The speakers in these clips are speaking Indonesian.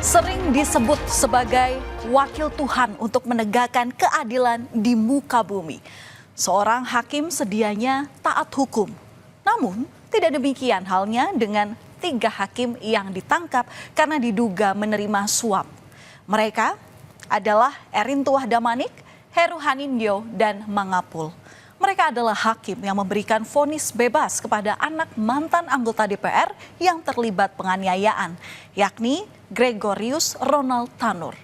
sering disebut sebagai wakil Tuhan untuk menegakkan keadilan di muka bumi. Seorang hakim sedianya taat hukum. Namun, tidak demikian halnya dengan 3 hakim yang ditangkap karena diduga menerima suap. Mereka adalah Erintuah Damanik, Heru Hanindyo, dan Mangapul. Mereka adalah hakim yang memberikan vonis bebas kepada anak mantan anggota DPR yang terlibat penganiayaan, yakni Gregorius Ronald Tanur.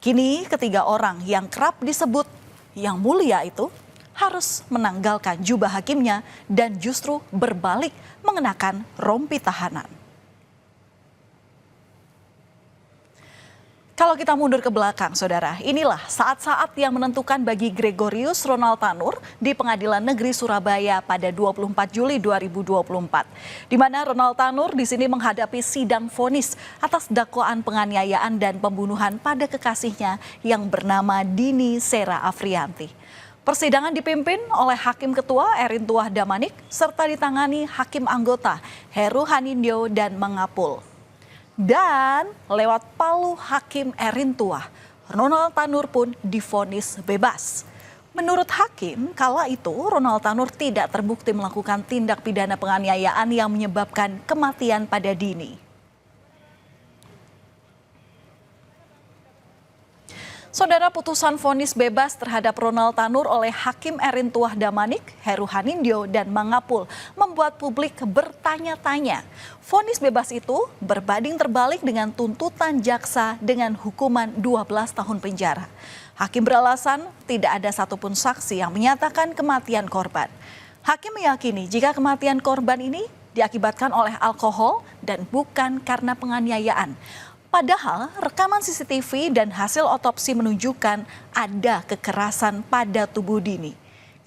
Kini ketiga orang yang kerap disebut yang mulia itu harus menanggalkan jubah hakimnya dan justru berbalik mengenakan rompi tahanan. Kalau kita mundur ke belakang, saudara, inilah saat-saat yang menentukan bagi Gregorius Ronald Tanur di Pengadilan Negeri Surabaya pada 24 Juli 2024. Di mana Ronald Tanur di sini menghadapi sidang vonis atas dakwaan penganiayaan dan pembunuhan pada kekasihnya yang bernama Dini Sera Afrianti. Persidangan dipimpin oleh Hakim Ketua Erintuah Damanik serta ditangani Hakim Anggota Heru Hanindyo dan Mangapul. Dan lewat palu Hakim Erintuah, Ronald Tanur pun divonis bebas. Menurut Hakim, kala itu Ronald Tanur tidak terbukti melakukan tindak pidana penganiayaan yang menyebabkan kematian pada Dini. Saudara, putusan vonis bebas terhadap Ronald Tanur oleh Hakim Erintuah Damanik, Heru Hanindyo, dan Mangapul membuat publik bertanya-tanya. Vonis bebas itu berbanding terbalik dengan tuntutan jaksa dengan hukuman 12 tahun penjara. Hakim beralasan tidak ada satupun saksi yang menyatakan kematian korban. Hakim meyakini jika kematian korban ini diakibatkan oleh alkohol dan bukan karena penganiayaan. Padahal rekaman CCTV dan hasil otopsi menunjukkan ada kekerasan pada tubuh Dini.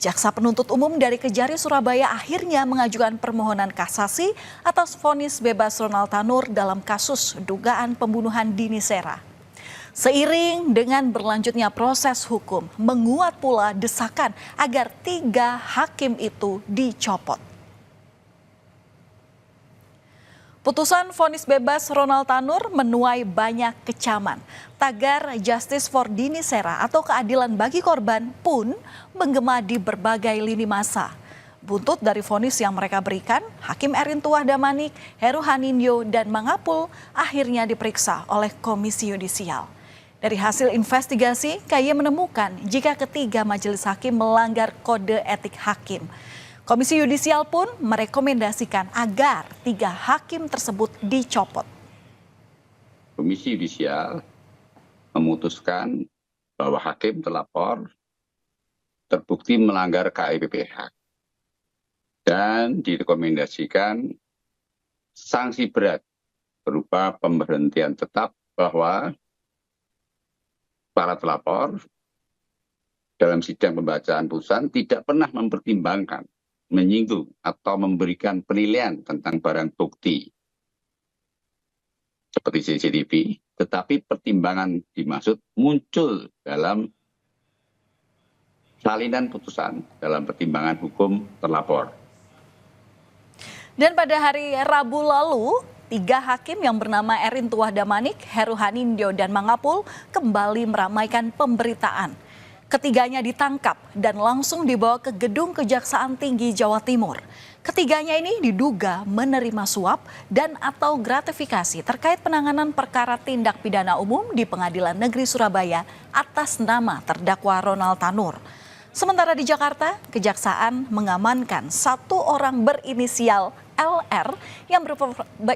Jaksa penuntut umum dari Kejari Surabaya akhirnya mengajukan permohonan kasasi atas vonis bebas Ronald Tanur dalam kasus dugaan pembunuhan Dini Sera. Seiring dengan berlanjutnya proses hukum, menguat pula desakan agar 3 hakim itu dicopot. Putusan vonis bebas Ronald Tanur menuai banyak kecaman. Tagar Justice for Dini Sera atau keadilan bagi korban pun menggema di berbagai lini masa. Buntut dari vonis yang mereka berikan, Hakim Erintuah Damanik, Heru Hanindyo, dan Mangapul akhirnya diperiksa oleh Komisi Yudisial. Dari hasil investigasi, KY menemukan jika ketiga majelis hakim melanggar kode etik hakim. Komisi Yudisial pun merekomendasikan agar 3 hakim tersebut dicopot. Komisi Yudisial memutuskan bahwa hakim terlapor terbukti melanggar KIPPH dan direkomendasikan sanksi berat berupa pemberhentian tetap bahwa para terlapor dalam sidang pembacaan putusan tidak pernah mempertimbangkan, menyinggung atau memberikan penilaian tentang barang bukti seperti CCTV, tetapi pertimbangan dimaksud muncul dalam salinan putusan dalam pertimbangan hukum terlapor. Dan pada hari Rabu lalu, 3 hakim yang bernama Erintuah Damanik, Heru Hanindyo, dan Mangapul kembali meramaikan pemberitaan. Ketiganya ditangkap dan langsung dibawa ke Gedung Kejaksaan Tinggi Jawa Timur. Ketiganya ini diduga menerima suap dan atau gratifikasi terkait penanganan perkara tindak pidana umum di Pengadilan Negeri Surabaya atas nama terdakwa Ronald Tanur. Sementara di Jakarta, Kejaksaan mengamankan 1 orang berinisial LR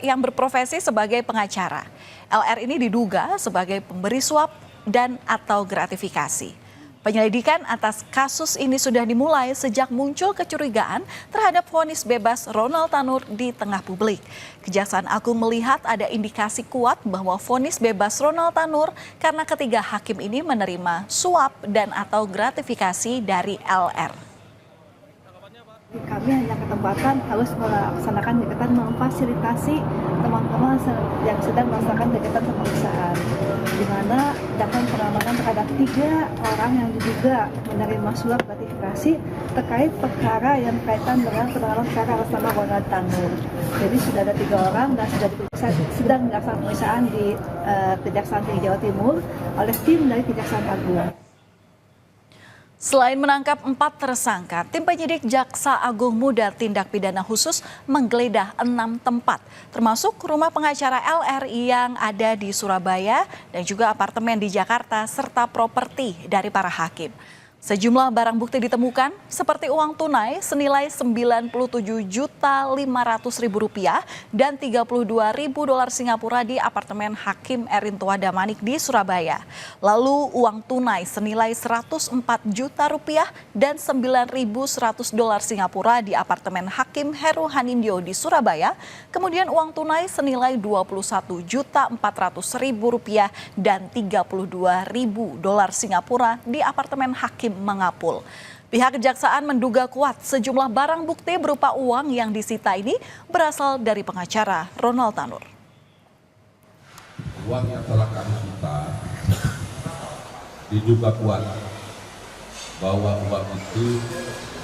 yang berprofesi sebagai pengacara. LR ini diduga sebagai pemberi suap dan atau gratifikasi. Penyelidikan atas kasus ini sudah dimulai sejak muncul kecurigaan terhadap vonis bebas Ronald Tanur di tengah publik. Kejaksaan Agung melihat ada indikasi kuat bahwa vonis bebas Ronald Tanur karena ketiga hakim ini menerima suap dan atau gratifikasi dari LR. Kami hanya ketempatan harus melaksanakan kegiatan memfasilitasi teman-teman yang sedang melaksanakan kegiatan pemeriksaan, di mana dalam pengamanan terhadap 3 orang yang diduga menerima suap gratifikasi klarifikasi terkait perkara yang berkaitan dengan penanganan perkara atas nama Ronald Tanur. Jadi sudah ada 3 orang dan sudah diperiksa, sedang dilaksanakan pemeriksaan di Kejaksaan Tinggi Jawa Timur oleh tim dari Kejaksaan Agung. Selain menangkap 4 tersangka, tim penyidik Jaksa Agung Muda Tindak Pidana Khusus menggeledah 6 tempat, termasuk rumah pengacara LRI yang ada di Surabaya dan juga apartemen di Jakarta serta properti dari para hakim. Sejumlah barang bukti ditemukan seperti uang tunai senilai Rp97.500.000 dan $32.000 Singapura di apartemen Hakim Erin Tuah Damanik di Surabaya. Lalu uang tunai senilai Rp104 juta dan $9.100 Singapura di apartemen Hakim Heru Hanindyo di Surabaya. Kemudian uang tunai senilai Rp21.400.000 dan $32.000 Singapura di apartemen Hakim Mangapul. Pihak kejaksaan menduga kuat sejumlah barang bukti berupa uang yang disita ini berasal dari pengacara Ronald Tanur. Uang yang telah kami sita diduga kuat bahwa uang itu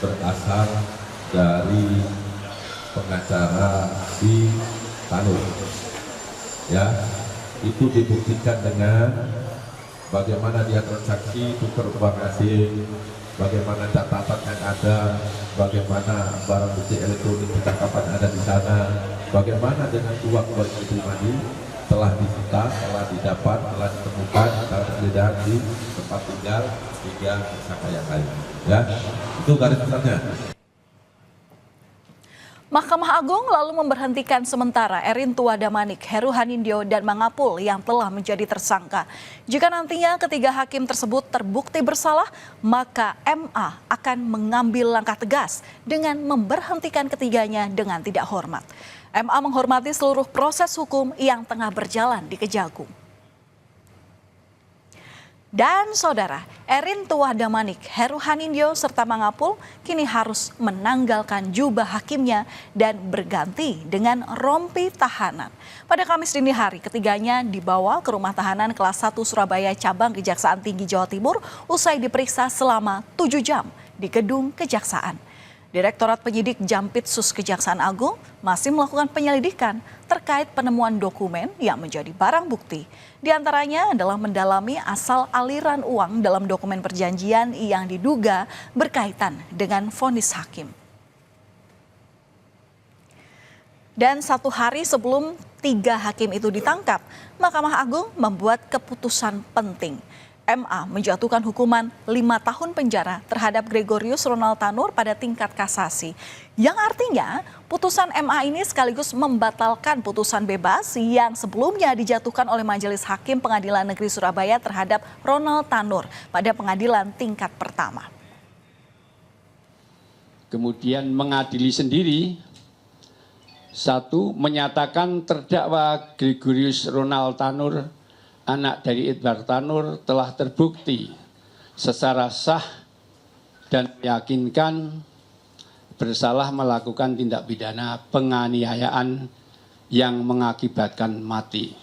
berasal dari pengacara si Tanur. Ya, itu dibuktikan dengan bagaimana dia transaksi tukar uang asing, bagaimana catatan yang ada, bagaimana barang bukti elektronik percakapan ada di sana, bagaimana dengan uang pribadi telah disita, telah didapat, telah ditemukan, telah terlihat di tempat tinggal hingga tersangka yang lain. Ya, itu garis besarnya. Mahkamah Agung lalu memberhentikan sementara Erin Tuah Damanik, Heru Hanindyo, dan Mangapul yang telah menjadi tersangka. Jika nantinya ketiga hakim tersebut terbukti bersalah, maka MA akan mengambil langkah tegas dengan memberhentikan ketiganya dengan tidak hormat. MA menghormati seluruh proses hukum yang tengah berjalan di Kejagung. Dan saudara, Erin Tuah Damanik, Heru Hanindyo, serta Mangapul kini harus menanggalkan jubah hakimnya dan berganti dengan rompi tahanan. Pada Kamis dini hari, ketiganya dibawa ke rumah tahanan kelas 1 Surabaya Cabang Kejaksaan Tinggi Jawa Timur usai diperiksa selama 7 jam di gedung Kejaksaan. Direktorat Penyidik Jampitsus Kejaksaan Agung masih melakukan penyelidikan terkait penemuan dokumen yang menjadi barang bukti. Di antaranya adalah mendalami asal aliran uang dalam dokumen perjanjian yang diduga berkaitan dengan vonis hakim. Dan 1 hari sebelum 3 hakim itu ditangkap, Mahkamah Agung membuat keputusan penting. MA menjatuhkan hukuman 5 tahun penjara terhadap Gregorius Ronald Tanur pada tingkat kasasi. Yang artinya putusan MA ini sekaligus membatalkan putusan bebas yang sebelumnya dijatuhkan oleh Majelis Hakim Pengadilan Negeri Surabaya terhadap Ronald Tanur pada pengadilan tingkat pertama. Kemudian mengadili sendiri. 1. Menyatakan terdakwa Gregorius Ronald Tanur, anak dari Edward Tanur, telah terbukti secara sah dan meyakinkan bersalah melakukan tindak pidana penganiayaan yang mengakibatkan mati.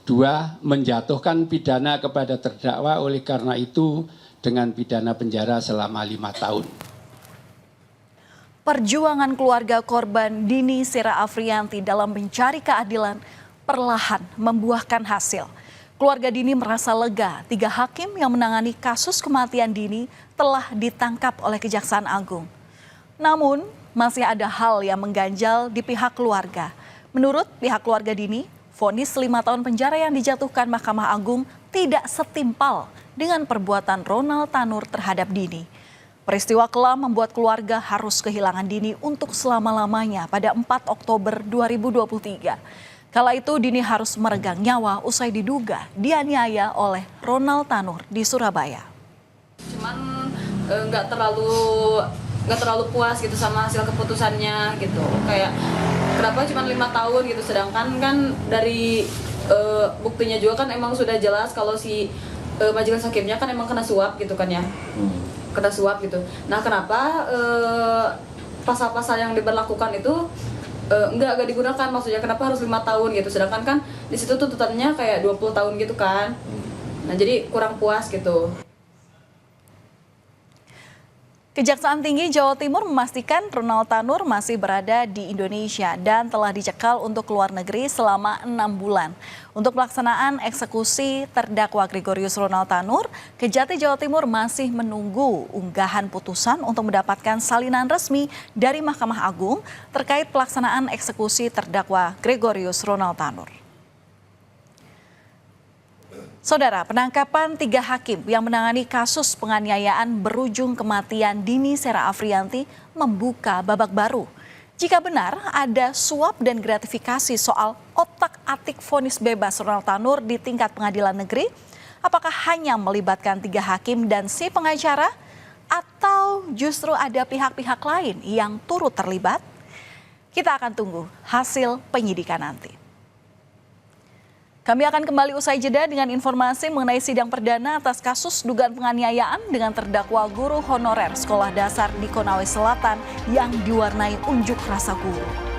2. Menjatuhkan pidana kepada terdakwa oleh karena itu dengan pidana penjara selama 5 tahun. Perjuangan keluarga korban Dini Sera Afrianti dalam mencari keadilan perlahan membuahkan hasil. Keluarga Dini merasa lega 3 hakim yang menangani kasus kematian Dini telah ditangkap oleh Kejaksaan Agung. Namun masih ada hal yang mengganjal di pihak keluarga. Menurut pihak keluarga Dini, vonis 5 tahun penjara yang dijatuhkan Mahkamah Agung tidak setimpal dengan perbuatan Ronald Tanur terhadap Dini. Peristiwa kelam membuat keluarga harus kehilangan Dini untuk selama-lamanya pada 4 Oktober 2023. Kala itu Dini harus meregang nyawa usai diduga dianiaya oleh Ronald Tanur di Surabaya. Cuman nggak terlalu puas gitu sama hasil keputusannya gitu. Kayak kenapa cuma 5 tahun gitu, sedangkan kan dari buktinya juga kan emang sudah jelas kalau si majelis hakimnya kan emang kena suap gitu kan ya. Kena suap gitu. Nah, kenapa pasal-pasal yang diberlakukan itu enggak digunakan, maksudnya kenapa harus 5 tahun gitu, sedangkan kan di situ tuntutannya kayak 20 tahun gitu kan. Nah, jadi kurang puas gitu. Kejaksaan Tinggi Jawa Timur memastikan Ronald Tanur masih berada di Indonesia dan telah dicekal untuk keluar negeri selama 6 bulan. Untuk pelaksanaan eksekusi terdakwa Gregorius Ronald Tanur, Kejati Jawa Timur masih menunggu unggahan putusan untuk mendapatkan salinan resmi dari Mahkamah Agung terkait pelaksanaan eksekusi terdakwa Gregorius Ronald Tanur. Saudara, penangkapan 3 hakim yang menangani kasus penganiayaan berujung kematian Dini Sera Afriyanti membuka babak baru. Jika benar ada suap dan gratifikasi soal otak-atik vonis bebas Ronald Tanur di tingkat pengadilan negeri, apakah hanya melibatkan 3 hakim dan si pengacara, atau justru ada pihak-pihak lain yang turut terlibat? Kita akan tunggu hasil penyidikan nanti. Kami akan kembali usai jeda dengan informasi mengenai sidang perdana atas kasus dugaan penganiayaan dengan terdakwa guru honorer sekolah dasar di Konawe Selatan yang diwarnai unjuk rasa guru.